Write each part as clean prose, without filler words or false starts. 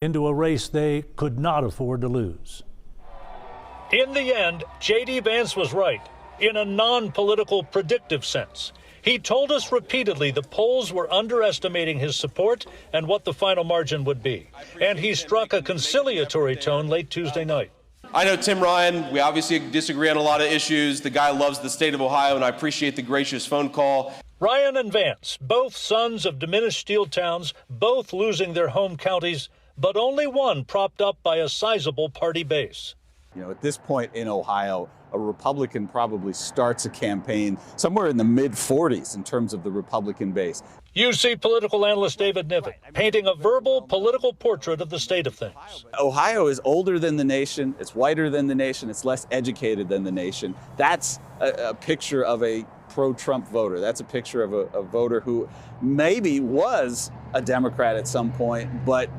into a race they could not afford to lose. In the end, J.D. Vance was right in a non-political predictive sense. He told us repeatedly the polls were underestimating his support and what the final margin would be. And he struck a conciliatory tone late Tuesday night. I know Tim Ryan, we obviously disagree on a lot of issues. The guy loves the state of Ohio, and I appreciate the gracious phone call. Ryan and Vance, both sons of diminished steel towns, both losing their home counties, but only one propped up by a sizable party base. You know, at this point in Ohio, a Republican probably starts a campaign somewhere in the mid-40s in terms of the Republican base. UC political analyst David Niven painting a verbal political portrait of the state of things. Ohio is older than the nation, it's whiter than the nation, it's less educated than the nation. That's a picture of a pro-Trump voter. That's a picture of a voter who maybe was a Democrat at some point, but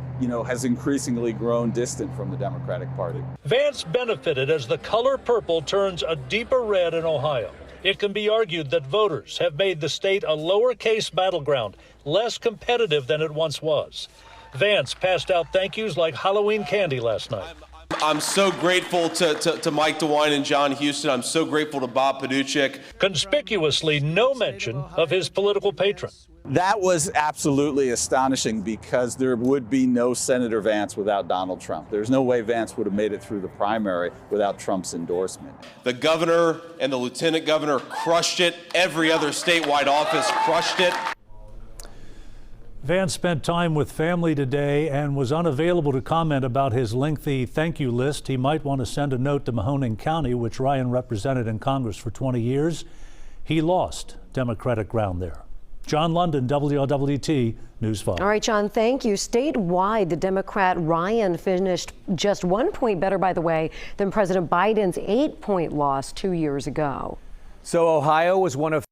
has increasingly grown distant from the Democratic Party. Vance benefited as the color purple turns a deeper red in Ohio. It can be argued that voters have made the state a lowercase battleground, less competitive than it once was. Vance passed out thank yous like Halloween candy last night. I'm so grateful to Mike DeWine and John Houston. I'm so grateful to Bob Paduchik. Conspicuously, no mention of his political patron. That was absolutely astonishing because there would be no Senator Vance without Donald Trump. There's no way Vance would have made it through the primary without Trump's endorsement. The governor and the lieutenant governor crushed it. Every other statewide office crushed it. Vance spent time with family today and was unavailable to comment about his lengthy thank you list. He might want to send a note to Mahoning County, which Ryan represented in Congress for 20 years. He lost Democratic ground there. John London, WLWT News 5. All right, John, thank you. Statewide, the Democrat Ryan finished just 1 point better, by the way, than President Biden's 8-point loss 2 years ago. So Ohio was one of